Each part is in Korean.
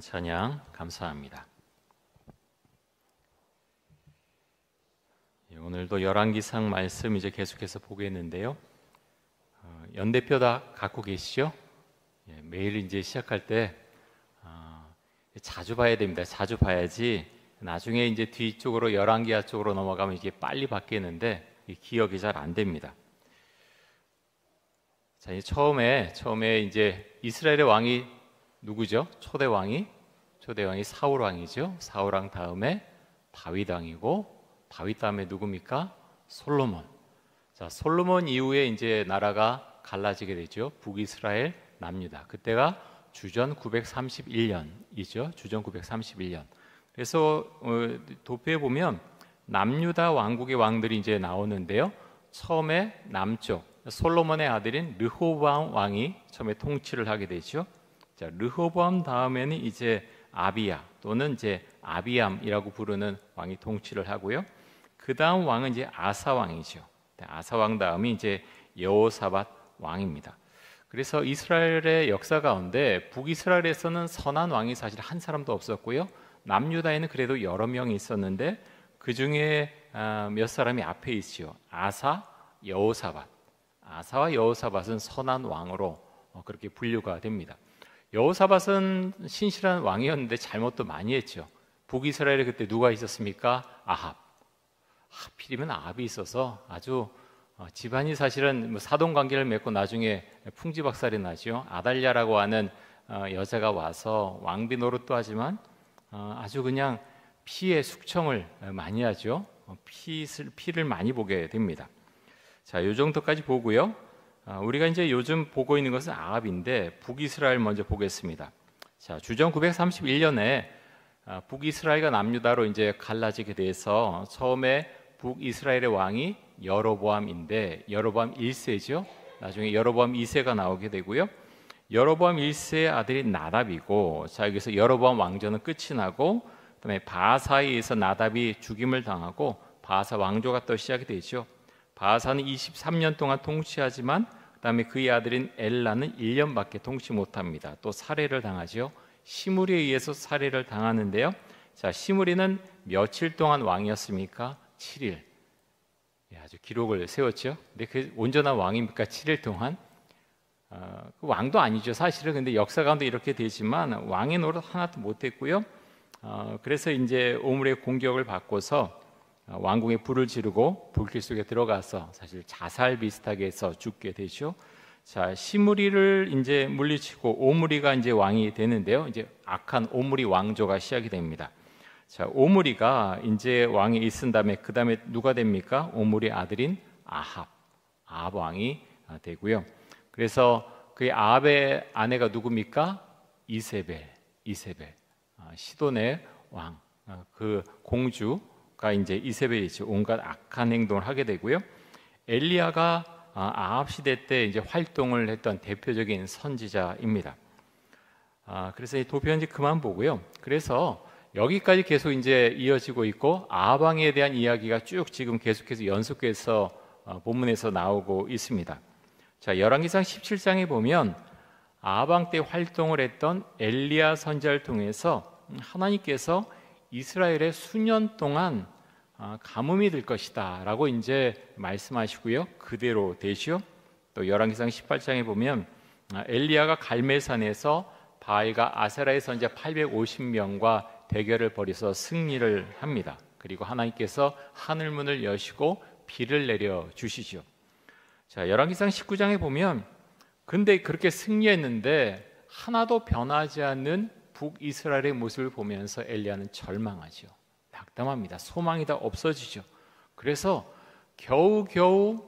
찬양 감사합니다. 오늘도 열왕기상 말씀 이제 계속해서 보겠는데요. 연대표 다 갖고 계시죠? 매일 이제 시작할 때 자주 봐야 됩니다. 자주 봐야지 나중에 이제 뒤쪽으로 열왕기하 쪽으로 넘어가면 이게 빨리 바뀌는데 기억이 잘 안 됩니다. 자, 처음에 이제 이스라엘의 왕이 누구죠? 초대 왕이 사울 왕이죠. 사울 왕 다음에 다윗 왕이고 다윗 다음에 누굽니까? 솔로몬. 자, 솔로몬 이후에 이제 나라가 갈라지게 되죠. 북이스라엘, 남유다. 그때가 주전 931년이죠. 주전 931년. 그래서 도표에 보면 남유다 왕국의 왕들이 이제 나오는데요. 처음에 남쪽 솔로몬의 아들인 르호보암 왕이 처음에 통치를 하게 되죠. 자, 르호보암 다음에는 이제 아비야 또는 이제 아비암이라고 부르는 왕이 통치를 하고요. 그 다음 왕은 이제 아사 왕이죠. 아사 왕 다음이 이제 여호사밧 왕입니다. 그래서 이스라엘의 역사 가운데 북이스라엘에서는 선한 왕이 사실 한 사람도 없었고요. 남유다에는 그래도 여러 명이 있었는데 그 중에 몇 사람이 앞에 있죠. 아사, 여호사밧. 아사와 여호사밧은 선한 왕으로 그렇게 분류가 됩니다. 여호사밧은 신실한 왕이었는데 잘못도 많이 했죠. 북이스라엘에 그때 누가 있었습니까? 아합. 하필이면 아합이 있어서 아주 집안이 사실은 사돈관계를 맺고 나중에 풍지박살이 나죠. 아달랴라고 하는 여자가 와서 왕비 노릇도 하지만 아주 그냥 피의 숙청을 많이 하죠. 피를 많이 보게 됩니다. 자, 이 정도까지 보고요. 우리가 이제 요즘 보고 있는 것은 아합인데 북이스라엘 먼저 보겠습니다. 자, 주전 931년에 북이스라엘과 남유다로 이제 갈라지게 돼서 처음에 북이스라엘의 왕이 여로보암인데 여로보암 1세죠. 나중에 여로보암 2세가 나오게 되고요. 여로보암 1세의 아들이 나답이고, 자, 여기서 여로보암 왕조는 끝이 나고 그다음에 바하사에 의해서 나답이 죽임을 당하고 바하사 왕조가 또 시작이 되죠. 바하사는 23년 동안 통치하지만 그다음에 그의 아들인 엘라는 1년밖에 통치 못합니다. 또 살해를 당하죠. 시므리에 의해서 살해를 당하는데요. 자, 시므리는 며칠 동안 왕이었습니까? 7일. 아주 기록을 세웠죠. 근데 그 온전한 왕입니까? 7일 동안? 그 왕도 아니죠. 사실은. 근데 역사 가운데 이렇게 되지만 왕의 노릇 하나도 못했고요. 그래서 이제 오므리의 공격을 받고서 왕궁에 불을 지르고 불길 속에 들어가서 사실 자살 비슷하게 해서 죽게 되죠. 자, 시므리를 이제 물리치고 오므리가 이제 왕이 되는데요. 이제 악한 오므리 왕조가 시작이 됩니다. 자, 오므리가 이제 왕이 있은 다음에 그 다음에 누가 됩니까? 오므리 아들인 아합 왕이 되고요. 그래서 그의 아합의 아내가 누굽니까? 이세벨, 시돈의 왕, 그 공주가 이제 이세벨이죠. 온갖 악한 행동을 하게 되고요. 엘리야가 아합 시대 때 이제 활동을 했던 대표적인 선지자입니다. 그래서 이 도표 이제 그만 보고요. 그래서 여기까지 계속 이제 이어지고 있고 아합 왕에 대한 이야기가 쭉 지금 계속해서 연속해서 본문에서 나오고 있습니다. 자, 열왕기상 17장에 보면 아합 왕 때 활동을 했던 엘리야 선지자를 통해서 하나님께서 이스라엘에 수년 동안 가뭄이 될 것이다 라고 이제 말씀하시고요. 그대로 되시오. 또 열왕기상 18장에 보면 엘리야가 갈멜산에서 바알과 아세라의 선지자 850명과 대결을 벌여서 승리를 합니다. 그리고 하나님께서 하늘문을 여시고 비를 내려 주시죠. 자, 열왕기상 19장에 보면 근데 그렇게 승리했는데 하나도 변하지 않는 북이스라엘의 모습을 보면서 엘리야는 절망하죠. 낙담합니다. 소망이 다 없어지죠. 그래서 겨우겨우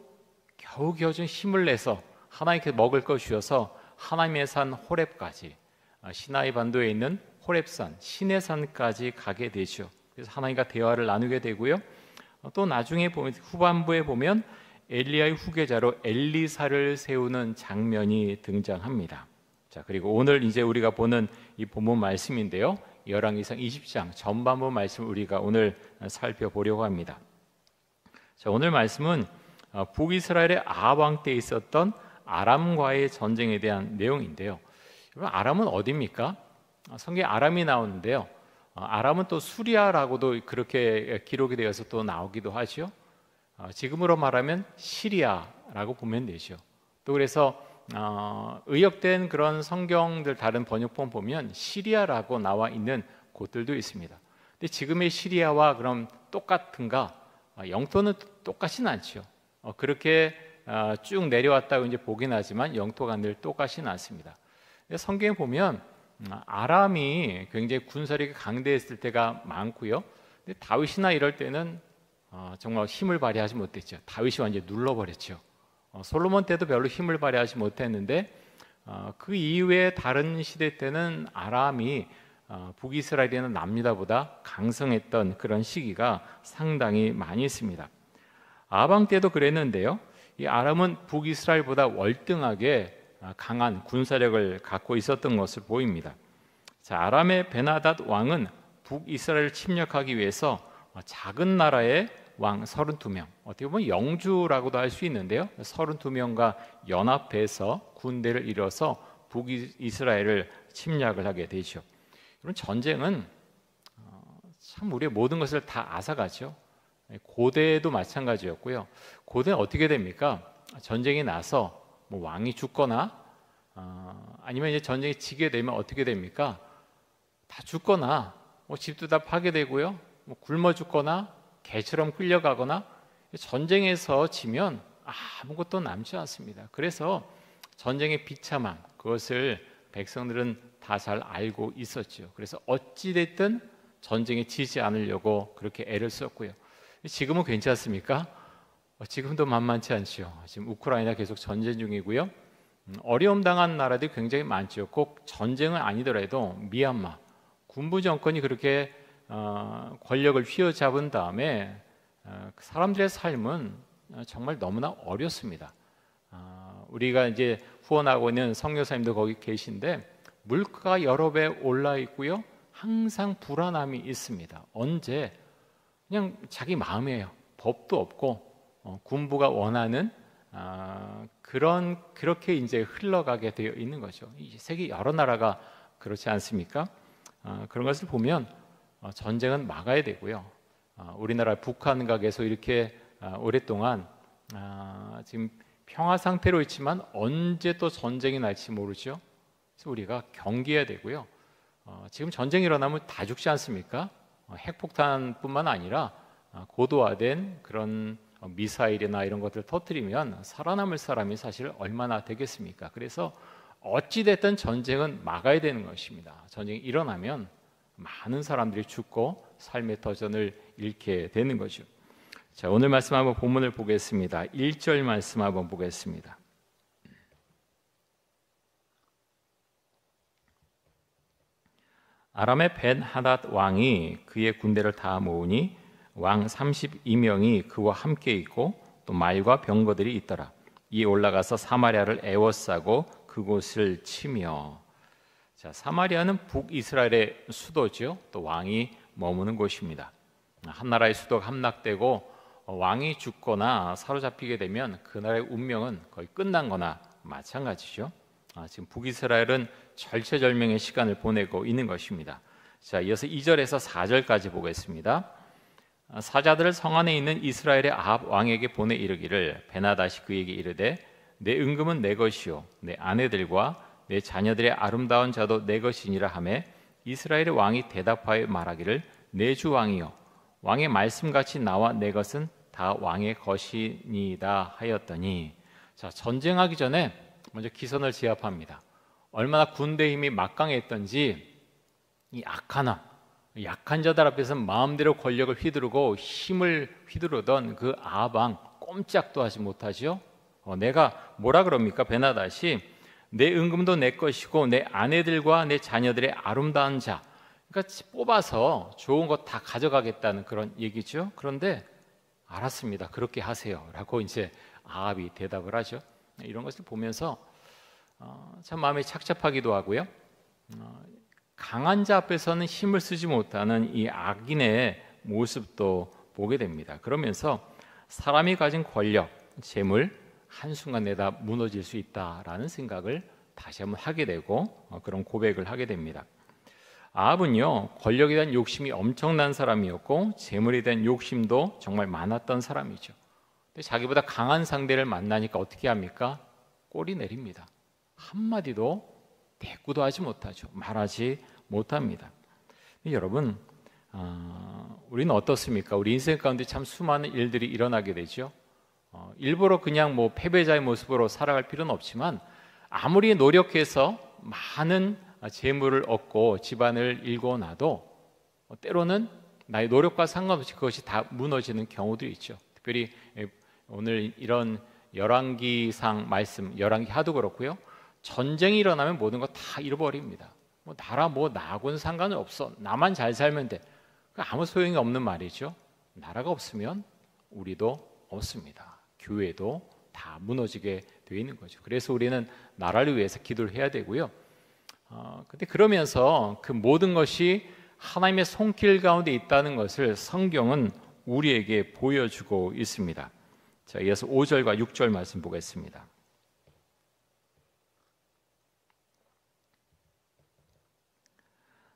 좀 힘을 내서 하나님께 먹을 것 주셔서 하나님의 산 호렙까지, 시나이 반도에 있는 호렙산, 시내산까지 가게 되죠. 그래서 하나님과 대화를 나누게 되고요. 또 나중에 보면 후반부에 보면 엘리야의 후계자로 엘리사를 세우는 장면이 등장합니다. 자, 그리고 오늘 이제 우리가 보는 이 본문 말씀인데요. 열왕기상 20장 전반부 말씀 우리가 오늘 살펴보려고 합니다. 자, 오늘 말씀은 북이스라엘의 아합 왕 때 있었던 아람과의 전쟁에 대한 내용인데요. 여러분, 아람은 어디입니까? 성경에 아람이 나오는데요. 아람은 또 수리아라고도 그렇게 기록이 되어서 또 나오기도 하죠. 지금으로 말하면 시리아라고 보면 되죠. 또 그래서 의역된 그런 성경들 다른 번역본 보면 시리아라고 나와 있는 곳들도 있습니다. 근데 지금의 시리아와 그럼 똑같은가? 영토는 똑같지는 않죠. 그렇게 쭉 내려왔다고 이제 보긴 하지만 영토가 늘 똑같지는 않습니다. 성경에 보면 아람이 굉장히 군사력이 강대했을 때가 많고요. 근데 다윗이나 이럴 때는 정말 힘을 발휘하지 못했죠. 다윗이 완전히 눌러버렸죠. 솔로몬 때도 별로 힘을 발휘하지 못했는데 그 이후에 다른 시대 때는 아람이 북이스라엘이나 남유다보다 강성했던 그런 시기가 상당히 많이 있습니다. 아방 때도 그랬는데요. 이 아람은 북이스라엘보다 월등하게 강한 군사력을 갖고 있었던 것을 보입니다. 자, 아람의 베나닷 왕은 북이스라엘을 침략하기 위해서 작은 나라의 왕 32명, 어떻게 보면 영주라고도 할 수 있는데요. 32명과 연합해서 군대를 이뤄서 북이스라엘을 침략을 하게 되죠. 이런 전쟁은 참 우리의 모든 것을 다 앗아가죠. 고대도 마찬가지였고요. 고대는 어떻게 됩니까? 전쟁이 나서 뭐 왕이 죽거나 아니면 이제 전쟁이 지게 되면 어떻게 됩니까? 다 죽거나 뭐 집도 다 파괴되고요. 뭐 굶어 죽거나 개처럼 끌려가거나 전쟁에서 지면 아무것도 남지 않습니다. 그래서 전쟁의 비참함 그것을 백성들은 다 잘 알고 있었죠. 그래서 어찌 됐든 전쟁에 지지 않으려고 그렇게 애를 썼고요. 지금은 괜찮습니까? 지금도 만만치 않죠. 지금 우크라이나 계속 전쟁 중이고요. 어려움 당한 나라들이 굉장히 많죠. 꼭 전쟁은 아니더라도 미얀마 군부 정권이 그렇게 권력을 휘어잡은 다음에 사람들의 삶은 정말 너무나 어렵습니다. 우리가 이제 후원하고 있는 선교사님도 거기 계신데 물가가 여러 배 올라 있고요. 항상 불안함이 있습니다. 언제 그냥 자기 마음이에요. 법도 없고 군부가 원하는 그렇게 이제 흘러가게 되어 있는 거죠. 이 세계 여러 나라가 그렇지 않습니까? 그런 것을 보면 전쟁은 막아야 되고요. 우리나라 북한과 계속 이렇게 오랫동안 지금 평화 상태로 있지만 언제 또 전쟁이 날지 모르죠. 그래서 우리가 경계해야 되고요. 지금 전쟁이 일어나면 다 죽지 않습니까? 핵폭탄뿐만 아니라 고도화된 그런 미사일이나 이런 것들을 터뜨리면 살아남을 사람이 사실 얼마나 되겠습니까? 그래서 어찌됐든 전쟁은 막아야 되는 것입니다. 전쟁이 일어나면 많은 사람들이 죽고 삶의 터전을 잃게 되는 거죠. 자, 오늘 말씀 한번 본문을 보겠습니다. 1절 말씀 한번 보겠습니다. 아람의 벤하닷 왕이 그의 군대를 다 모으니 왕 32명이 그와 함께 있고 또 말과 병거들이 있더라. 이에 올라가서 사마리아를 에워싸고 그곳을 치며. 자, 사마리아는 북이스라엘의 수도죠. 또 왕이 머무는 곳입니다. 한 나라의 수도가 함락되고 왕이 죽거나 사로잡히게 되면 그 나라의 운명은 거의 끝난 거나 마찬가지죠. 지금 북이스라엘은 절체절명의 시간을 보내고 있는 것입니다. 자, 이어서 2절에서 4절까지 보겠습니다. 사자들을 성 안에 있는 이스라엘의 아합 왕에게 보내 이르기를 베나닷이 그에게 이르되 내 은금은 내 것이요 내 아내들과 내 자녀들의 아름다운 자도 내 것이니라 하매 이스라엘의 왕이 대답하여 말하기를 내 주 왕이요 왕의 말씀같이 나와 내 것은 다 왕의 것이니이다 하였더니. 자, 전쟁하기 전에 먼저 기선을 제압합니다. 얼마나 군대 힘이 막강했던지 이 약한 자들 앞에서 마음대로 권력을 휘두르고 힘을 휘두르던 그 아방 꼼짝도 하지 못하죠. 내가 뭐라 그럽니까? 베나닷이 내 은금도 내 것이고 내 아내들과 내 자녀들의 아름다운 자, 그러니까 뽑아서 좋은 것 다 가져가겠다는 그런 얘기죠. 그런데 알았습니다. 그렇게 하세요라고 이제 아합이 대답을 하죠. 이런 것을 보면서 참 마음이 착잡하기도 하고요. 강한 자 앞에서는 힘을 쓰지 못하는 이 악인의 모습도 보게 됩니다. 그러면서 사람이 가진 권력, 재물 한순간에 다 무너질 수 있다라는 생각을 다시 한번 하게 되고 그런 고백을 하게 됩니다. 아합은요, 권력에 대한 욕심이 엄청난 사람이었고 재물에 대한 욕심도 정말 많았던 사람이죠. 근데 자기보다 강한 상대를 만나니까 어떻게 합니까? 꼬리 내립니다. 한마디도 대꾸도 하지 못하죠. 말하지 못합니다. 여러분, 우리는 어떻습니까? 우리 인생 가운데 참 수많은 일들이 일어나게 되죠. 일부러 그냥 뭐 패배자의 모습으로 살아갈 필요는 없지만 아무리 노력해서 많은 재물을 얻고 집안을 일궈놔도 때로는 나의 노력과 상관없이 그것이 다 무너지는 경우들이 있죠. 특별히 오늘 이런 열왕기상 말씀, 열왕기 하도 그렇고요. 전쟁이 일어나면 모든 거 다 잃어버립니다. 뭐 나라 뭐 나하고는 상관은 없어. 나만 잘 살면 돼. 아무 소용이 없는 말이죠. 나라가 없으면 우리도 없습니다. 교회도 다 무너지게 되어 있는 거죠. 그래서 우리는 나라를 위해서 기도를 해야 되고요. 근데 그러면서 그 모든 것이 하나님의 손길 가운데 있다는 것을 성경은 우리에게 보여주고 있습니다. 자, 이어서 5절과 6절 말씀 보겠습니다.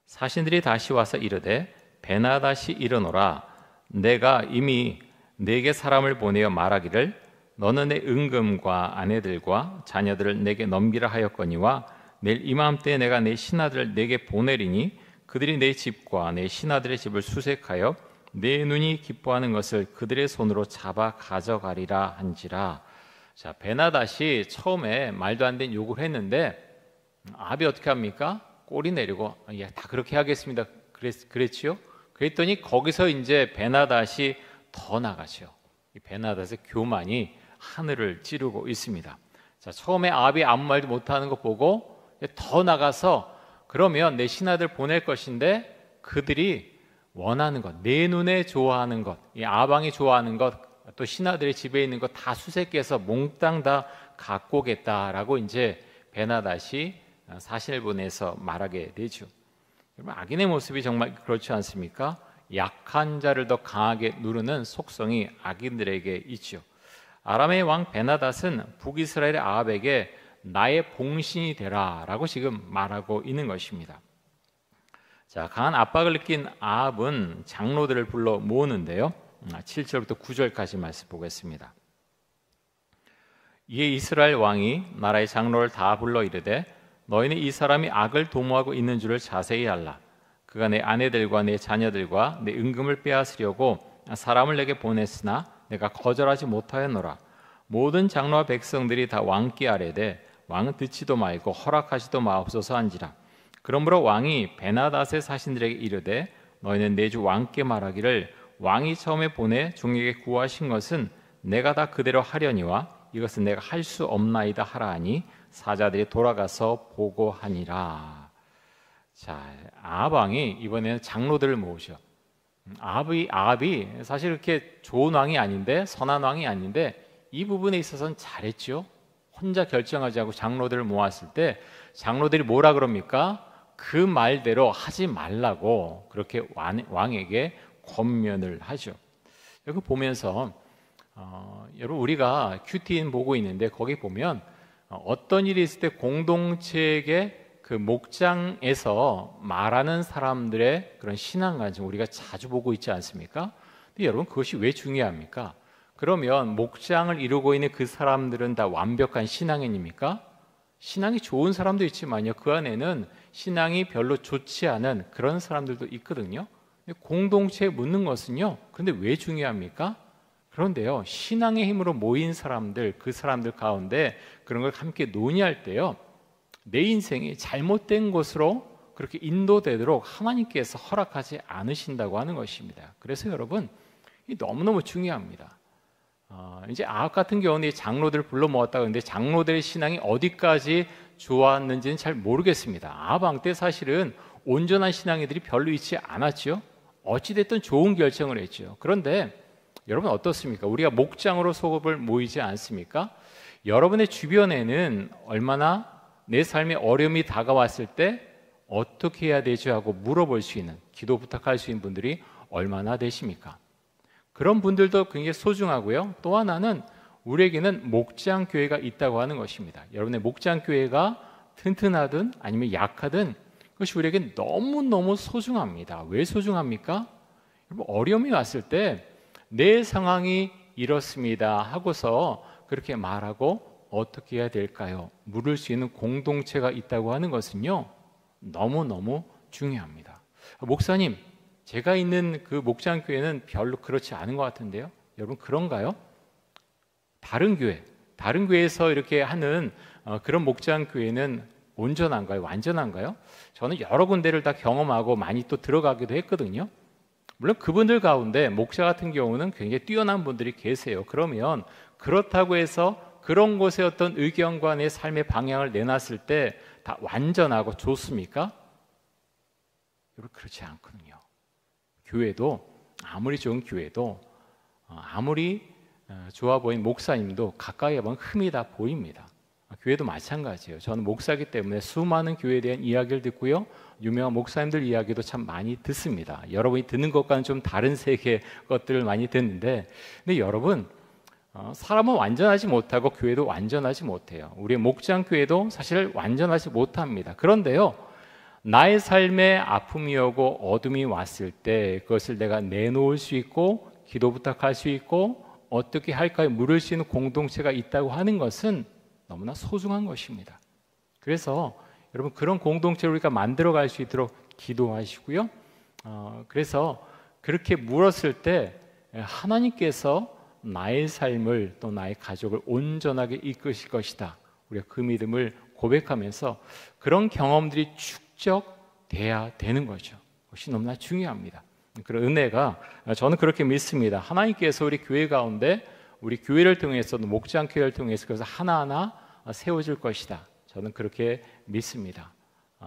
사신들이 다시 와서 이르되 베나다시 이르노라. 내가 이미 내게 사람을 보내어 말하기를 너는 내 은금과 아내들과 자녀들을 내게 넘기라 하였거니와 내일 이맘때에 내가 내 신하들을 내게 보내리니 그들이 내 집과 내 신하들의 집을 수색하여 내 눈이 기뻐하는 것을 그들의 손으로 잡아 가져가리라 한지라. 자, 베나다시 처음에 말도 안 되는 요구를 했는데 아합이 어떻게 합니까? 꼬리 내리고 다 그렇게 하겠습니다. 그랬지요? 그랬더니 거기서 이제 베나다시 더 나가죠. 이 베나다스의 교만이 하늘을 찌르고 있습니다. 자, 처음에 아합이 아무 말도 못하는 거 보고 더 나가서 그러면 내 신하들 보낼 것인데 그들이 원하는 것, 내 눈에 좋아하는 것, 이 아방이 좋아하는 것, 또 신하들의 집에 있는 것 다 수색해서 몽땅 다 갖고 오겠다라고 이제 베나다시 사신을 보내서 말하게 되죠. 여러분, 악인의 모습이 정말 그렇지 않습니까? 약한 자를 더 강하게 누르는 속성이 악인들에게 있죠. 아람의 왕 베나닷은 북이스라엘의 아합에게 나의 봉신이 되라라고 지금 말하고 있는 것입니다. 자, 강한 압박을 느낀 아합은 장로들을 불러 모으는데요. 7절부터 9절까지 말씀 보겠습니다. 이에 이스라엘 왕이 나라의 장로를 다 불러 이르되 너희는 이 사람이 악을 도모하고 있는 줄을 자세히 알라. 그가 내 아내들과 내 자녀들과 내 은금을 빼앗으려고 사람을 내게 보냈으나 내가 거절하지 못하였노라. 모든 장로와 백성들이 다 왕께 아뢰되 왕은 듣지도 말고 허락하지도 마옵소서 한지라. 그러므로 왕이 베나닷의 사신들에게 이르되 너희는 내 주 왕께 말하기를 왕이 처음에 보내 종에게 구하신 것은 내가 다 그대로 하려니와 이것은 내가 할 수 없나이다 하라 하니 사자들이 돌아가서 보고하니라. 자, 아합 왕이 이번에는 장로들을 모으죠. 아합이 사실 그렇게 좋은 왕이 아닌데, 선한 왕이 아닌데 이 부분에 있어서는 잘했죠. 혼자 결정하지 않고 장로들을 모았을 때 장로들이 뭐라 그럽니까? 그 말대로 하지 말라고 그렇게 왕에게 권면을 하죠. 여기 보면서 여러분, 우리가 큐티인 보고 있는데 거기 보면 어떤 일이 있을 때 공동체에게 그 목장에서 말하는 사람들의 그런 신앙관점 우리가 자주 보고 있지 않습니까? 근데 여러분, 그것이 왜 중요합니까? 그러면 목장을 이루고 있는 그 사람들은 다 완벽한 신앙인입니까? 신앙이 좋은 사람도 있지만요, 그 안에는 신앙이 별로 좋지 않은 그런 사람들도 있거든요. 공동체에 묻는 것은요, 그런데 왜 중요합니까? 그런데요, 신앙의 힘으로 모인 사람들, 그 사람들 가운데 그런 걸 함께 논의할 때요, 내 인생이 잘못된 것으로 그렇게 인도되도록 하나님께서 허락하지 않으신다고 하는 것입니다. 그래서 여러분, 이 너무너무 중요합니다. 이제 아합 같은 경우는 장로들을 불러 모았다고 하는데 장로들의 신앙이 어디까지 좋았는지는 잘 모르겠습니다. 아합 왕 때 사실은 온전한 신앙이들이 별로 있지 않았죠. 어찌됐든 좋은 결정을 했죠. 그런데 여러분 어떻습니까? 우리가 목장으로 소급을 모이지 않습니까? 여러분의 주변에는 얼마나 내 삶에 어려움이 다가왔을 때 어떻게 해야 되죠? 하고 물어볼 수 있는, 기도 부탁할 수 있는 분들이 얼마나 되십니까? 그런 분들도 굉장히 소중하고요. 또 하나는 우리에게는 목장 교회가 있다고 하는 것입니다. 여러분의 목장 교회가 튼튼하든 아니면 약하든 그것이 우리에게 너무너무 소중합니다. 왜 소중합니까? 여러분, 어려움이 왔을 때 내 상황이 이렇습니다 하고서 그렇게 말하고 어떻게 해야 될까요? 물을 수 있는 공동체가 있다고 하는 것은요, 너무너무 중요합니다. 목사님, 제가 있는 그 목장교회는 별로 그렇지 않은 것 같은데요. 여러분, 그런가요? 다른 교회에서 이렇게 하는 그런 목장교회는 온전한가요? 완전한가요? 저는 여러 군데를 다 경험하고 많이 또 들어가기도 했거든요. 물론 그분들 가운데 목사 같은 경우는 굉장히 뛰어난 분들이 계세요. 그러면 그렇다고 해서 그런 곳에 어떤 의견과 내 삶의 방향을 내놨을 때 다 완전하고 좋습니까? 여러분, 그렇지 않거든요. 교회도 아무리 좋은 교회도 아무리 좋아 보이는 목사님도 가까이 보면 흠이 다 보입니다. 교회도 마찬가지예요. 저는 목사이기 때문에 수많은 교회에 대한 이야기를 듣고요, 유명한 목사님들 이야기도 참 많이 듣습니다. 여러분이 듣는 것과는 좀 다른 세계의 것들을 많이 듣는데, 근데 여러분, 사람은 완전하지 못하고 교회도 완전하지 못해요. 우리의 목장교회도 사실 완전하지 못합니다. 그런데요, 나의 삶에 아픔이 오고 어둠이 왔을 때 그것을 내가 내놓을 수 있고 기도 부탁할 수 있고 어떻게 할까요? 물을 수 있는 공동체가 있다고 하는 것은 너무나 소중한 것입니다. 그래서 여러분, 그런 공동체를 우리가 만들어갈 수 있도록 기도하시고요. 그래서 그렇게 물었을 때 하나님께서 나의 삶을 또 나의 가족을 온전하게 이끄실 것이다. 우리가 그 믿음을 고백하면서 그런 경험들이 축적돼야 되는 거죠. 그것이 너무나 중요합니다. 그런 은혜가, 저는 그렇게 믿습니다. 하나님께서 우리 교회 가운데 우리 교회를 통해서도 목장교회를 통해서 그래서 하나하나 세워질 것이다. 저는 그렇게 믿습니다.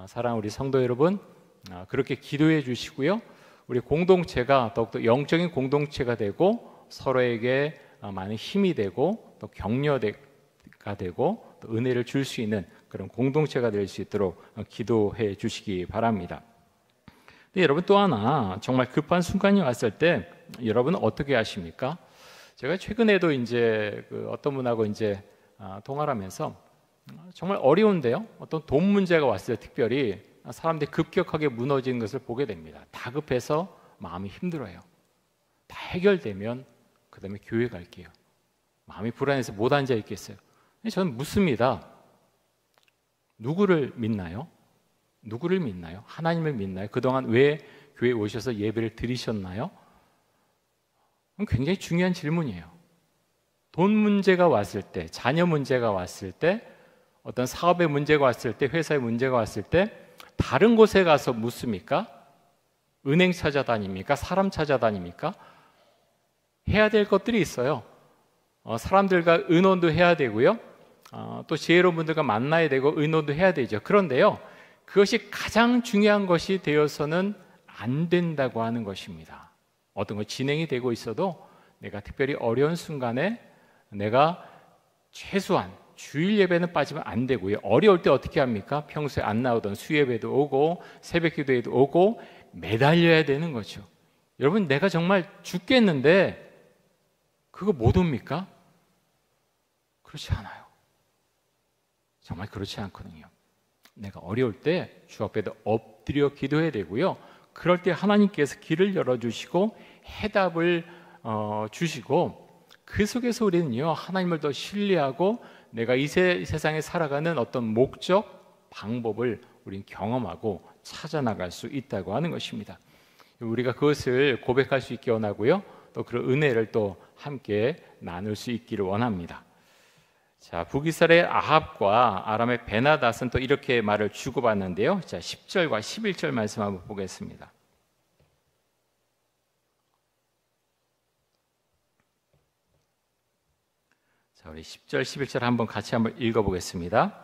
사랑하는 우리 성도 여러분, 그렇게 기도해 주시고요. 우리 공동체가 더욱더 영적인 공동체가 되고 서로에게 많은 힘이 되고 또 격려가 되고 또 은혜를 줄 수 있는 그런 공동체가 될 수 있도록 기도해 주시기 바랍니다. 근데 여러분, 또 하나 정말 급한 순간이 왔을 때 여러분은 어떻게 하십니까? 제가 최근에도 이제 어떤 분하고 이제 통화를 하면서 정말 어려운데요. 어떤 돈 문제가 왔을 때 특별히 사람들이 급격하게 무너지는 것을 보게 됩니다. 다급해서 마음이 힘들어요. 다 해결되면 그 다음에 교회 갈게요. 마음이 불안해서 못 앉아 있겠어요. 저는 묻습니다. 누구를 믿나요? 누구를 믿나요? 하나님을 믿나요? 그동안 왜 교회에 오셔서 예배를 드리셨나요? 굉장히 중요한 질문이에요. 돈 문제가 왔을 때, 자녀 문제가 왔을 때, 어떤 사업의 문제가 왔을 때, 회사의 문제가 왔을 때 다른 곳에 가서 묻습니까? 은행 찾아다닙니까? 사람 찾아다닙니까? 해야 될 것들이 있어요. 사람들과 의논도 해야 되고요. 또 지혜로운 분들과 만나야 되고 의논도 해야 되죠. 그런데요, 그것이 가장 중요한 것이 되어서는 안 된다고 하는 것입니다. 어떤 거 진행이 되고 있어도 내가 특별히 어려운 순간에 내가 최소한 주일 예배는 빠지면 안 되고요. 어려울 때 어떻게 합니까? 평소에 안 나오던 수예배도 오고 새벽 기도회도 오고 매달려야 되는 거죠. 여러분, 내가 정말 죽겠는데 그거 못 옵니까? 그렇지 않아요. 정말 그렇지 않거든요. 내가 어려울 때 주 앞에도 엎드려 기도해야 되고요. 그럴 때 하나님께서 길을 열어주시고 해답을 주시고 그 속에서 우리는요, 하나님을 더 신뢰하고 내가 이 세상에 살아가는 어떤 목적, 방법을 우리는 경험하고 찾아나갈 수 있다고 하는 것입니다. 우리가 그것을 고백할 수 있게 원하고요. 또 그런 은혜를 또 함께 나눌 수 있기를 원합니다. 자, 북이스라엘 아합과 아람의 베나닷은 또 이렇게 말을 주고받는데요. 자, 10절과 11절 말씀 한번 보겠습니다. 자, 우리 10절, 11절 한번 같이 한번 읽어보겠습니다.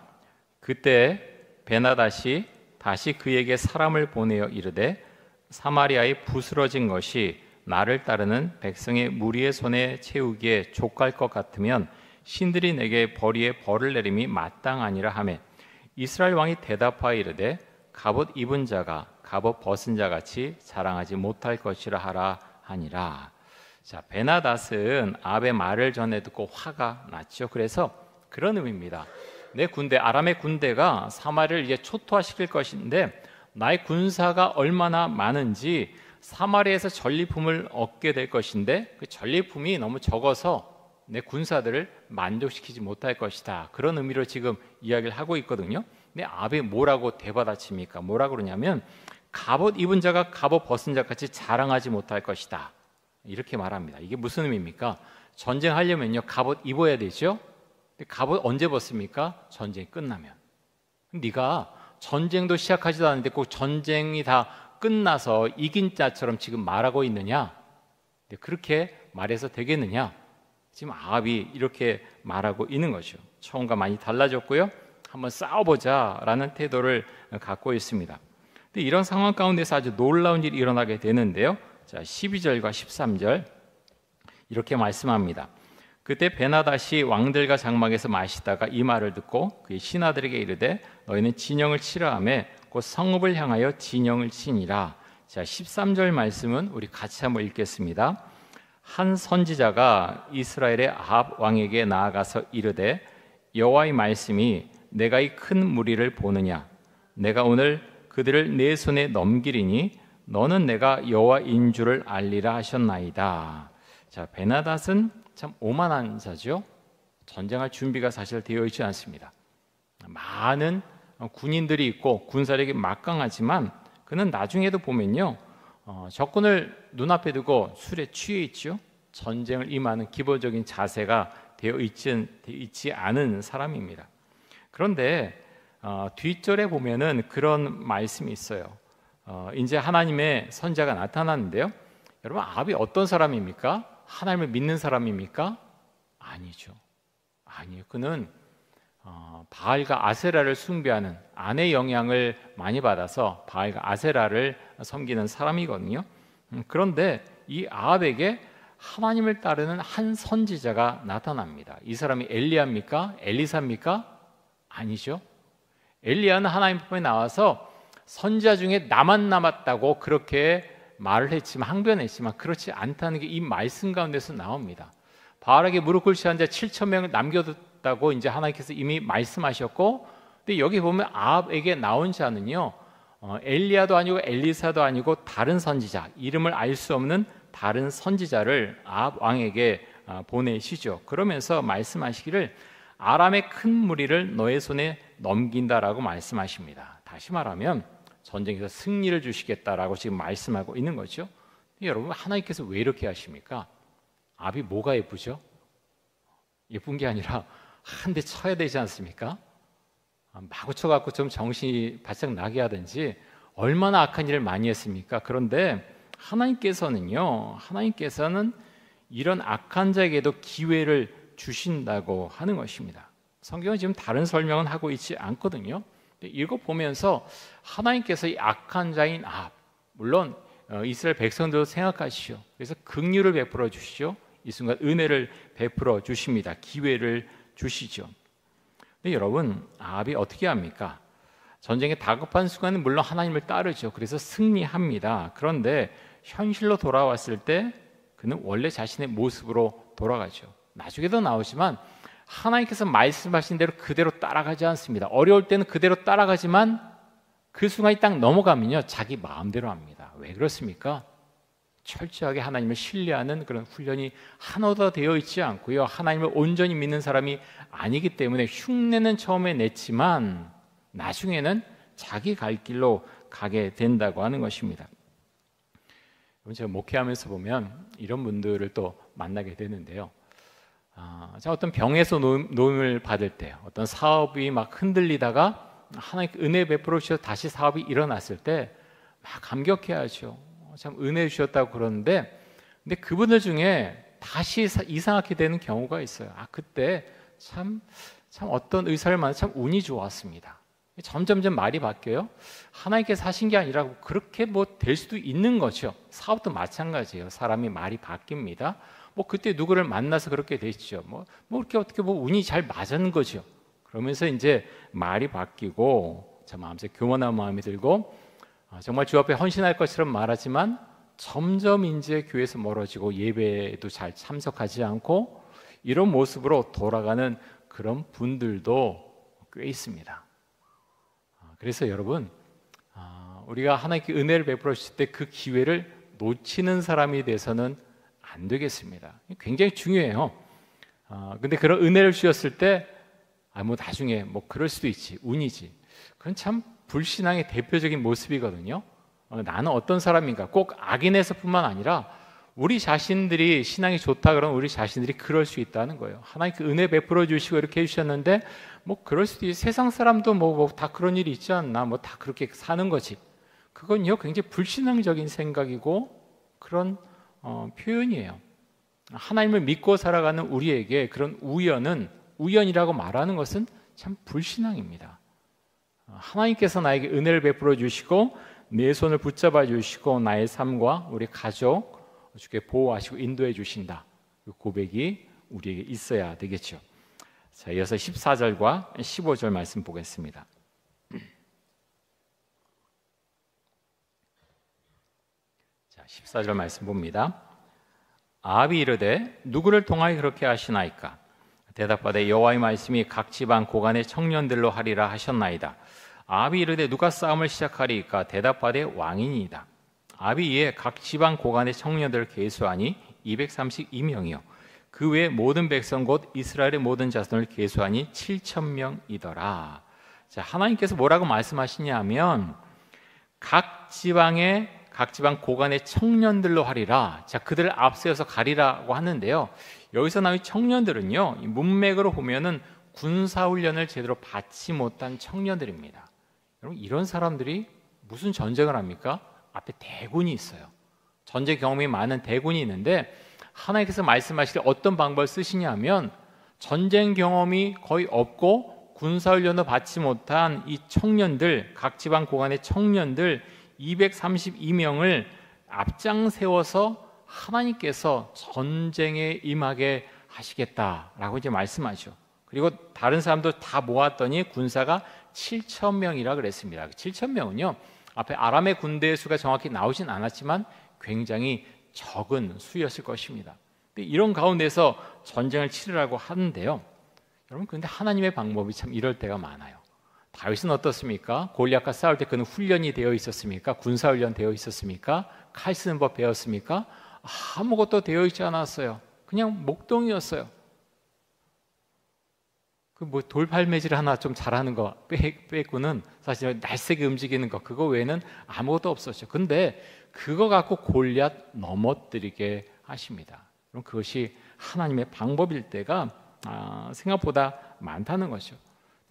그때 베나닷이 다시 그에게 사람을 보내어 이르되 사마리아에 부스러진 것이 나를 따르는 백성의 무리의 손에 채우기에 족할 것 같으면 신들이 내게 벌이에 벌을 내림이 마땅하니라 하매 이스라엘 왕이 대답하여 이르되 갑옷 입은 자가 갑옷 벗은 자 같이 자랑하지 못할 것이라 하라 하니라. 자, 베나닷은 아합의 말을 전해 듣고 화가 났죠. 그래서 그런 의미입니다. 내 군대, 아람의 군대가 사마리아를 이제 초토화시킬 것인데 나의 군사가 얼마나 많은지 사마리아에서 전리품을 얻게 될 것인데 그 전리품이 너무 적어서 내 군사들을 만족시키지 못할 것이다. 그런 의미로 지금 이야기를 하고 있거든요. 근데 아합이 뭐라고 대받아칩니까? 뭐라고 그러냐면 갑옷 입은 자가 갑옷 벗은 자 같이 자랑하지 못할 것이다. 이렇게 말합니다. 이게 무슨 의미입니까? 전쟁하려면요 갑옷 입어야 되죠. 근데 갑옷 언제 벗습니까? 전쟁이 끝나면. 네가 전쟁도 시작하지도 않는데 꼭 전쟁이 다 끝나서 이긴 자처럼 지금 말하고 있느냐? 그렇게 말해서 되겠느냐? 지금 아합이 이렇게 말하고 있는 거죠. 처음과 많이 달라졌고요. 한번 싸워보자라는 태도를 갖고 있습니다. 근데 이런 상황 가운데서 아주 놀라운 일이 일어나게 되는데요. 자, 12절과 13절 이렇게 말씀합니다. 그때 베나닷이 왕들과 장막에서 마시다가 이 말을 듣고 그의 신하들에게 이르되 너희는 진영을 치라 하매 곧 성읍을 향하여 진영을 치니라. 자, 13절 말씀은 우리 같이 한번 읽겠습니다. 한 선지자가 이스라엘의 아합 왕에게 나아가서 이르되 여호와의 말씀이 내가 이 큰 무리를 보느냐 내가 오늘 그들을 내 손에 넘기리니 너는 내가 여호와인 줄을 알리라 하셨나이다. 자, 베나닷은 참 오만한 자죠. 전쟁할 준비가 사실 되어 있지 않습니다. 많은 군인들이 있고 군사력이 막강하지만 그는 나중에도 보면요 적군을 눈앞에 두고 술에 취해 있죠. 전쟁을 임하는 기본적인 자세가 되어 있지 않은 사람입니다. 그런데 뒷절에 보면은 그런 말씀이 있어요. 이제 하나님의 선지자가 나타났는데요. 여러분 아합이 어떤 사람입니까? 하나님을 믿는 사람입니까? 아니죠. 아니요. 그는 바알과 아세라를 숭배하는 아내의 영향을 많이 받아서 바알과 아세라를 섬기는 사람이거든요. 그런데 이 아합에게 하나님을 따르는 한 선지자가 나타납니다. 이 사람이 엘리야입니까? 엘리사입니까? 아니죠. 엘리야는 하나님 품에 나와서 선지자 중에 나만 남았다고 그렇게 말을 했지만 항변했지만 그렇지 않다는 게 이 말씀 가운데서 나옵니다. 바알에게 무릎 꿇지 않은 자 7,000명을 남겨뒀다고 이제 하나님께서 이미 말씀하셨고, 근데 여기 보면 아합에게 나온 자는요 엘리야도 아니고 엘리사도 아니고 다른 선지자, 이름을 알 수 없는 다른 선지자를 아합 왕에게 보내시죠. 그러면서 말씀하시기를 아람의 큰 무리를 너의 손에 넘긴다라고 말씀하십니다. 다시 말하면 전쟁에서 승리를 주시겠다라고 지금 말씀하고 있는 거죠. 여러분 하나님께서 왜 이렇게 하십니까? 아합이 뭐가 예쁘죠? 예쁜 게 아니라 한 대 쳐야 되지 않습니까? 마구 쳐갖고 좀 정신이 바짝 나게 하든지 얼마나 악한 일을 많이 했습니까? 그런데 하나님께서는 이런 악한 자에게도 기회를 주신다고 하는 것입니다. 성경은 지금 다른 설명은 하고 있지 않거든요. 읽어보면서 하나님께서 이 악한 자인 아합, 물론 이스라엘 백성들도 생각하시죠. 그래서 긍휼을 베풀어 주시죠. 이 순간 은혜를 베풀어 주십니다. 기회를 주시죠. 근데 여러분 아합이 어떻게 합니까? 전쟁에 다급한 순간은 물론 하나님을 따르죠. 그래서 승리합니다. 그런데 현실로 돌아왔을 때 그는 원래 자신의 모습으로 돌아가죠. 나중에도 나오지만 하나님께서 말씀하신 대로 그대로 따라가지 않습니다. 어려울 때는 그대로 따라가지만 그 순간이 딱 넘어가면요 자기 마음대로 합니다. 왜 그렇습니까? 철저하게 하나님을 신뢰하는 그런 훈련이 하나도 되어 있지 않고요, 하나님을 온전히 믿는 사람이 아니기 때문에 흉내는 처음에 냈지만 나중에는 자기 갈 길로 가게 된다고 하는 것입니다. 제가 목회하면서 보면 이런 분들을 또 만나게 되는데요. 어떤 병에서 노임을 받을 때, 어떤 사업이 막 흔들리다가 하나님 은혜 베풀어 주셔서 다시 사업이 일어났을 때 막 감격해야죠. 참 은혜 주셨다고 그러는데, 근데 그분들 중에 다시 이상하게 되는 경우가 있어요. 그때 참 어떤 의사를 만나 참 운이 좋았습니다. 점점점 말이 바뀌어요. 하나님께서 하신 게 아니라 그렇게 뭐 될 수도 있는 거죠. 사업도 마찬가지예요. 사람이 말이 바뀝니다. 그때 누구를 만나서 그렇게 되시죠. 이렇게 어떻게 운이 잘 맞은 거죠. 그러면서 이제 말이 바뀌고 제 마음속에 교만한 마음이 들고 정말 주 앞에 헌신할 것처럼 말하지만 점점 이제 교회에서 멀어지고 예배에도 잘 참석하지 않고 이런 모습으로 돌아가는 그런 분들도 꽤 있습니다. 그래서 여러분 우리가 하나님께 은혜를 베풀어 주실 때 그 기회를 놓치는 사람이 돼서는 안 되겠습니다. 굉장히 중요해요. 근데 그런 은혜를 주셨을 때 뭐 나중에 뭐 그럴 수도 있지, 운이지. 그건 참 불신앙의 대표적인 모습이거든요. 나는 어떤 사람인가, 꼭 악인에서뿐만 아니라 우리 자신들이 신앙이 좋다 그러면 우리 자신들이 그럴 수 있다는 거예요. 하나님 그 은혜 베풀어 주시고 이렇게 해주셨는데 뭐 그럴 수도 있지. 세상 사람도 뭐 다 그런 일이 있지 않나, 뭐 다 그렇게 사는 거지. 그건요 굉장히 불신앙적인 생각이고 그런 표현이에요. 하나님을 믿고 살아가는 우리에게 그런 우연이라고 말하는 것은 참 불신앙입니다. 하나님께서 나에게 은혜를 베풀어 주시고 내 손을 붙잡아 주시고 나의 삶과 우리 가족 주께 보호하시고 인도해 주신다. 그 고백이 우리에게 있어야 되겠죠. 자, 이어서 14절과 15절 말씀 보겠습니다. 자, 14절 말씀 봅니다. 아합이 이르되 누구를 통하여 그렇게 하시나이까? 대답하되 여호와의 말씀이 각 지방 고간의 청년들로 하리라 하셨나이다. 아합이 이르되 누가 싸움을 시작하리이까? 대답하되 왕이니이다. 아합이 이에 각 지방 고간의 청년들을 계수하니 232명이요 그 외 모든 백성 곧 이스라엘의 모든 자손을 계수하니 7,000명이더라. 자, 하나님께서 뭐라고 말씀하시냐면 각 지방 고간의 청년들로 하리라. 자, 그들을 앞세워서 가리라고 하는데요. 여기서 나온 청년들은요, 문맥으로 보면은 군사훈련을 제대로 받지 못한 청년들입니다. 여러분, 이런 사람들이 무슨 전쟁을 합니까? 앞에 대군이 있어요. 전쟁 경험이 많은 대군이 있는데 하나님께서 말씀하실 때 어떤 방법을 쓰시냐면 전쟁 경험이 거의 없고 군사훈련을 받지 못한 이 청년들, 각 지방 고간의 청년들 232명을 앞장 세워서 하나님께서 전쟁에 임하게 하시겠다라고 이제 말씀하죠. 그리고 다른 사람도 다 모았더니 군사가 7,000명이라 그랬습니다. 7,000명은요 앞에 아람의 군대의 수가 정확히 나오진 않았지만 굉장히 적은 수였을 것입니다. 근데 이런 가운데서 전쟁을 치르라고 하는데요. 여러분, 그런데 하나님의 방법이 참 이럴 때가 많아요. 다윗은 어떻습니까? 골리앗과 싸울 때 그는 훈련이 되어 있었습니까? 군사훈련 되어 있었습니까? 칼 쓰는 법 배웠습니까? 아무것도 되어 있지 않았어요. 그냥 목동이었어요. 그 뭐 돌팔매질 하나 좀 잘하는 거 빼고는 사실 날쌔게 움직이는 거 그거 외에는 아무것도 없었죠. 근데 그거 갖고 골리앗 넘어뜨리게 하십니다. 그럼 그것이 하나님의 방법일 때가 생각보다 많다는 거죠.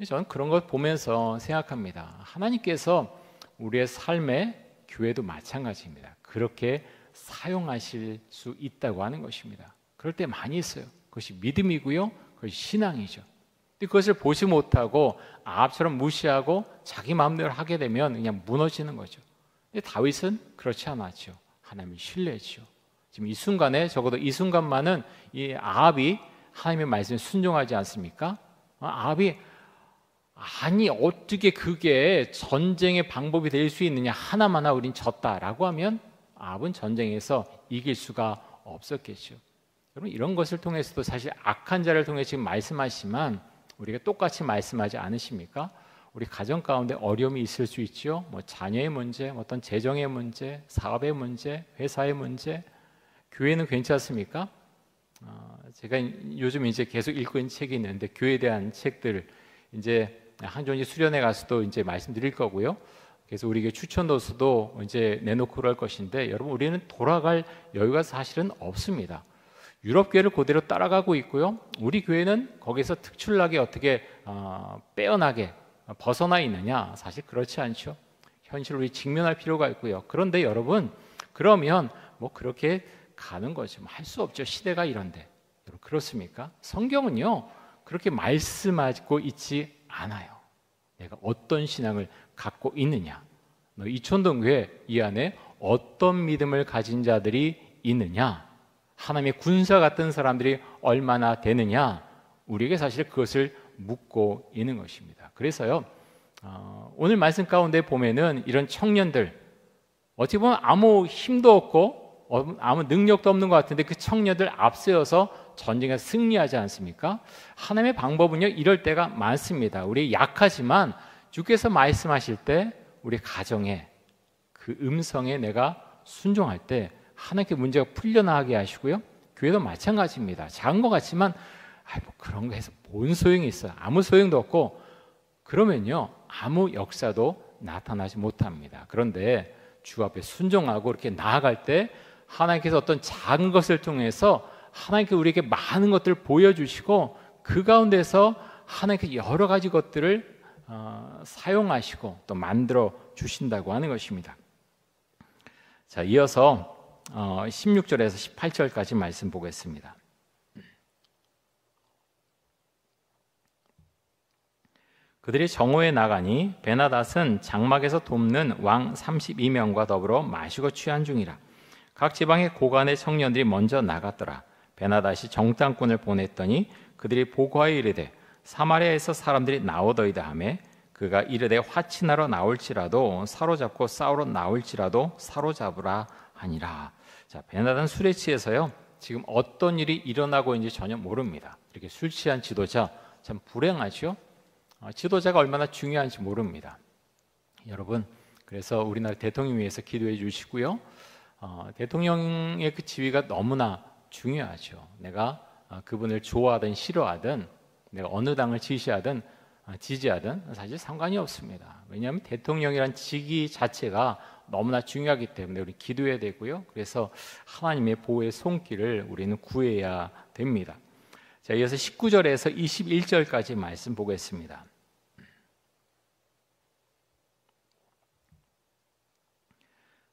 저는 그런 걸 보면서 생각합니다. 하나님께서 우리의 삶에 교회도 마찬가지입니다. 그렇게 사용하실 수 있다고 하는 것입니다. 그럴 때 많이 있어요. 그것이 믿음이고요. 그것이 신앙이죠. 근데 그것을 보지 못하고 아합처럼 무시하고 자기 마음대로 하게 되면 그냥 무너지는 거죠. 근데 다윗은 그렇지 않았죠. 하나님을 신뢰했죠. 지금 이 순간에 적어도 이 순간만은 이 아합이 하나님의 말씀에 순종하지 않습니까? 아합이 아니 어떻게 그게 전쟁의 방법이 될 수 있느냐, 하나마나 우린 졌다라고 하면 아합은 전쟁에서 이길 수가 없었겠죠. 여러분, 이런 것을 통해서도 사실 악한 자를 통해 지금 말씀하시지만 우리가 똑같이 말씀하지 않으십니까? 우리 가정 가운데 어려움이 있을 수 있죠. 뭐 자녀의 문제, 어떤 재정의 문제, 사업의 문제, 회사의 문제. 교회는 괜찮습니까? 제가 요즘 이제 계속 읽고 있는 책이 있는데 교회에 대한 책들 이제 한종이 수련회 가서도 이제 말씀드릴 거고요. 그래서 우리에게 추천 도서도 이제 내놓고 그럴 것인데 여러분, 우리는 돌아갈 여유가 사실은 없습니다. 유럽 교회를 그대로 따라가고 있고요. 우리 교회는 거기서 특출나게 어떻게 빼어나게 벗어나 있느냐? 사실 그렇지 않죠. 현실을 우리 직면할 필요가 있고요. 그런데 여러분, 그러면 뭐 그렇게 가는 거죠. 할 수 없죠. 시대가 이런데. 여러분, 그렇습니까? 성경은요 그렇게 말씀하고 있지 않아요. 내가 어떤 신앙을 갖고 있느냐, 너 이촌동교회 이 안에 어떤 믿음을 가진 자들이 있느냐, 하나님의 군사 같은 사람들이 얼마나 되느냐, 우리에게 사실 그것을 묻고 있는 것입니다. 그래서요 오늘 말씀 가운데 보면은 이런 청년들 어떻게 보면 아무 힘도 없고 아무 능력도 없는 것 같은데 그 청년들 앞세워서 전쟁에 승리하지 않습니까? 하나님의 방법은요 이럴 때가 많습니다. 우리 약하지만 주께서 말씀하실 때 우리 가정에, 그 음성에 내가 순종할 때 하나님께 문제가 풀려나가게 하시고요. 교회도 마찬가지입니다. 작은 것 같지만 뭐 그런 거 해서 뭔 소용이 있어요. 아무 소용도 없고 그러면요 아무 역사도 나타나지 못합니다. 그런데 주 앞에 순종하고 이렇게 나아갈 때 하나님께서 어떤 작은 것을 통해서 하나님께 우리에게 많은 것들을 보여주시고 그 가운데서 하나님께 여러 가지 것들을 사용하시고 또 만들어 주신다고 하는 것입니다. 자, 이어서 16절에서 18절까지 말씀 보겠습니다. 그들이 정오에 나가니 베나닷은 장막에서 돕는 왕 32명과 더불어 마시고 취한 중이라. 각 지방의 고관의 청년들이 먼저 나갔더라. 베나닷이 정탐꾼을 보냈더니 그들이 보고하여 이르되 사마리아에서 사람들이 나오더이다 하매 그가 이르되 화친하러 나올지라도 사로잡고 싸우러 나올지라도 사로잡으라 하니라. 자, 베나닷은 술에 취해서요 지금 어떤 일이 일어나고 있는지 전혀 모릅니다. 이렇게 술 취한 지도자 참 불행하죠. 지도자가 얼마나 중요한지 모릅니다. 여러분, 그래서 우리나라 대통령 위해서 기도해 주시고요. 대통령의 그 지위가 너무나 중요하죠. 내가 그분을 좋아하든 싫어하든 내가 어느 당을 지지하든 사실 상관이 없습니다. 왜냐하면 대통령이란 직위 자체가 너무나 중요하기 때문에 우리 기도해야 되고요. 그래서 하나님의 보호의 손길을 우리는 구해야 됩니다. 자, 이어서 19절에서 21절까지 말씀 보겠습니다.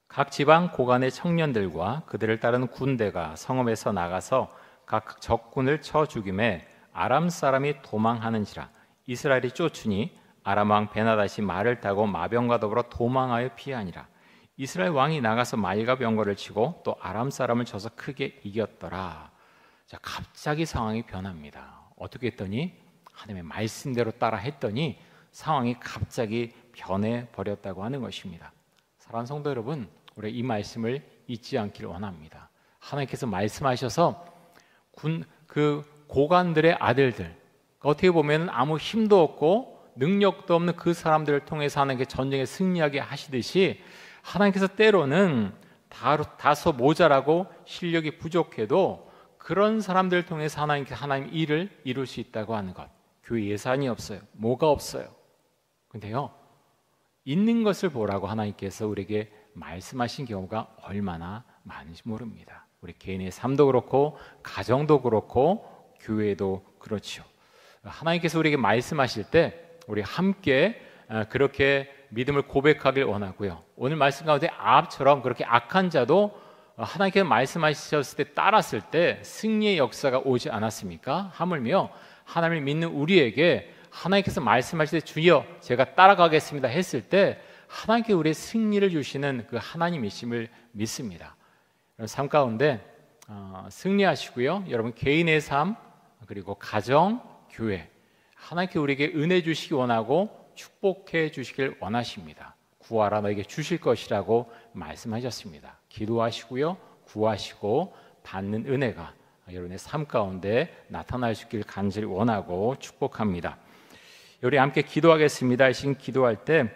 각 지방 고관의 청년들과 그들을 따르는 군대가 성읍에서 나가서 각 적군을 쳐 죽임에 아람 사람이 도망하는지라. 이스라엘이 쫓으니 아람 왕 베나닷이 말을 타고 마병과 더불어 도망하여 피하니라. 이스라엘 왕이 나가서 말과 병거를 치고 또 아람 사람을 쳐서 크게 이겼더라. 자, 갑자기 상황이 변합니다. 어떻게 했더니 하나님의 말씀대로 따라 했더니 상황이 갑자기 변해 버렸다고 하는 것입니다. 사랑하는 성도 여러분, 우리 이 말씀을 잊지 않기를 원합니다. 하나님께서 말씀하셔서 그 고관들의 아들들, 어떻게 보면 아무 힘도 없고 능력도 없는 그 사람들을 통해서 하나님께 전쟁에 승리하게 하시듯이 하나님께서 때로는 다소 모자라고 실력이 부족해도 그런 사람들을 통해서 하나님 일을 이룰 수 있다고 하는 것. 교회 예산이 없어요. 뭐가 없어요. 근데요, 있는 것을 보라고 하나님께서 우리에게 말씀하신 경우가 얼마나 많은지 모릅니다. 우리 개인의 삶도 그렇고 가정도 그렇고 교회도 그렇죠. 하나님께서 우리에게 말씀하실 때 우리 함께 그렇게 믿음을 고백하길 원하고요. 오늘 말씀 가운데 아합처럼 그렇게 악한 자도 하나님께서 말씀하셨을 때 따랐을 때 승리의 역사가 오지 않았습니까? 하물며 하나님을 믿는 우리에게 하나님께서 말씀하실 때 주여 제가 따라가겠습니다 했을 때 하나님께 우리의 승리를 주시는 그 하나님이심을 믿습니다. 삶 가운데 승리하시고요. 여러분 개인의 삶 그리고 가정, 교회 하나님께 우리에게 은혜 주시기 원하고 축복해 주시길 원하십니다. 구하라 너에게 주실 것이라고 말씀하셨습니다. 기도하시고요. 구하시고 받는 은혜가 여러분의 삶 가운데 나타날 수 있길 간절히 원하고 축복합니다. 우리 함께 기도하겠습니다. 지금 기도할 때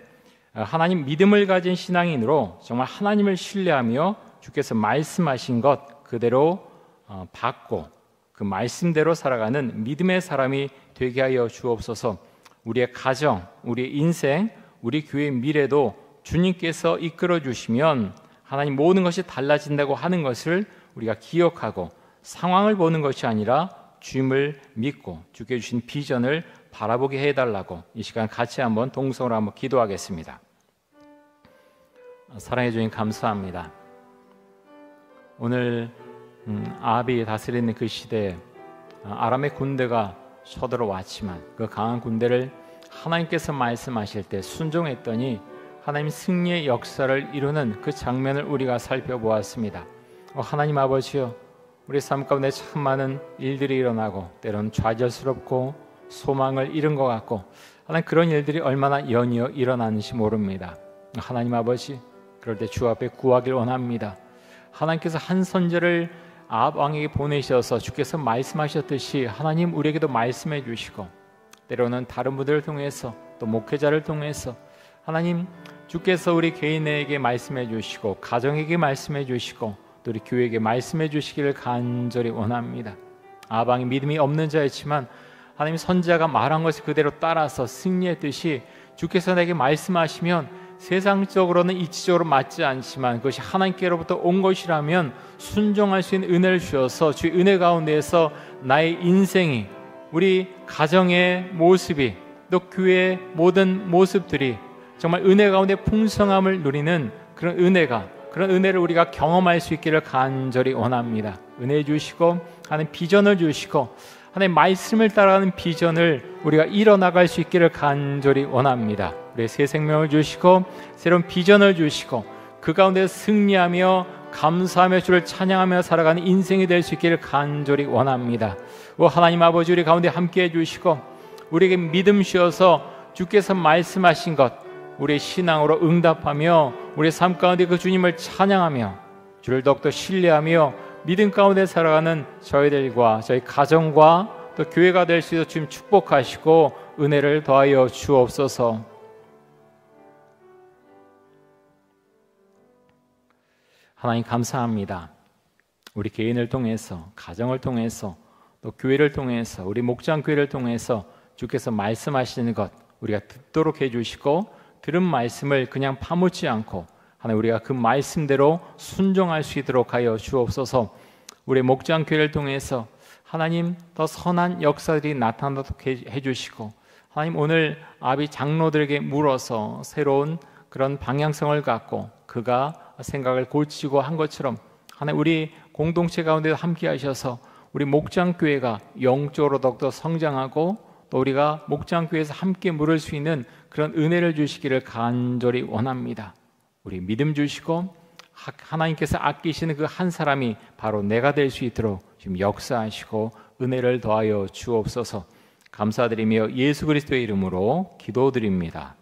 하나님 믿음을 가진 신앙인으로 정말 하나님을 신뢰하며 주께서 말씀하신 것 그대로 받고 그 말씀대로 살아가는 믿음의 사람이 되게 하여 주옵소서. 우리의 가정, 우리의 인생, 우리 교회의 미래도 주님께서 이끌어 주시면 하나님 모든 것이 달라진다고 하는 것을 우리가 기억하고 상황을 보는 것이 아니라 주님을 믿고 주께 주신 비전을 바라보게 해달라고 이 시간 같이 한번 동성으로 한번 기도하겠습니다. 사랑해 주님 감사합니다. 오늘 아합이 다스리는 그 시대에 아람의 군대가 쳐들어왔지만 그 강한 군대를 하나님께서 말씀하실 때 순종했더니 하나님 승리의 역사를 이루는 그 장면을 우리가 살펴보았습니다. 하나님 아버지여 우리 삶 가운데 참 많은 일들이 일어나고 때로는 좌절스럽고 소망을 잃은 것 같고 하나님 그런 일들이 얼마나 연이어 일어나는지 모릅니다. 하나님 아버지 그럴 때 주 앞에 구하길 원합니다. 하나님께서 한 선지자를 아합 왕에게 보내셔서 주께서 말씀하셨듯이 하나님 우리에게도 말씀해 주시고 때로는 다른 분들을 통해서 또 목회자를 통해서 하나님 주께서 우리 개인에게 말씀해 주시고 가정에게 말씀해 주시고 또 우리 교회에게 말씀해 주시기를 간절히 원합니다. 아방이 믿음이 없는 자였지만 하나님 선지자가 말한 것을 그대로 따라서 승리했듯이 주께서 내게 말씀하시면 세상적으로는 이치적으로 맞지 않지만 그것이 하나님께로부터 온 것이라면 순종할 수 있는 은혜를 주셔서 주의 은혜 가운데에서 나의 인생이, 우리 가정의 모습이, 또 교회의 모든 모습들이 정말 은혜 가운데 풍성함을 누리는 그런 은혜를 우리가 경험할 수 있기를 간절히 원합니다. 은혜 주시고 하나님 비전을 주시고 하나님 말씀을 따라가는 비전을 우리가 이뤄나갈 수 있기를 간절히 원합니다. 우리의 새 생명을 주시고 새로운 비전을 주시고 그 가운데 승리하며 감사하며 주를 찬양하며 살아가는 인생이 될 수 있기를 간절히 원합니다. 하나님 아버지, 우리 가운데 함께해 주시고 우리에게 믿음 주셔서 주께서 말씀하신 것 우리의 신앙으로 응답하며 우리의 삶 가운데 그 주님을 찬양하며 주를 더욱더 신뢰하며 믿음 가운데 살아가는 저희들과 저희 가정과 또 교회가 될 수 있도록 주님 축복하시고 은혜를 더하여 주옵소서. 하나님 감사합니다. 우리 개인을 통해서, 가정을 통해서, 또 교회를 통해서, 우리 목장교회를 통해서 주께서 말씀하시는 것 우리가 듣도록 해주시고 들은 말씀을 그냥 파묻지 않고 하나님 우리가 그 말씀대로 순종할 수 있도록 하여 주옵소서. 우리 목장교회를 통해서 하나님 더 선한 역사들이 나타나도록 해주시고 하나님 오늘 아비 장로들에게 물어서 새로운 그런 방향성을 갖고 그가 생각을 고치고 한 것처럼 하나님 우리 공동체 가운데 함께 하셔서 우리 목장교회가 영적으로 더욱더 성장하고 또 우리가 목장교회에서 함께 물을 수 있는 그런 은혜를 주시기를 간절히 원합니다. 우리 믿음 주시고 하나님께서 아끼시는 그 한 사람이 바로 내가 될 수 있도록 지금 역사하시고 은혜를 더하여 주옵소서. 감사드리며 예수 그리스도의 이름으로 기도드립니다.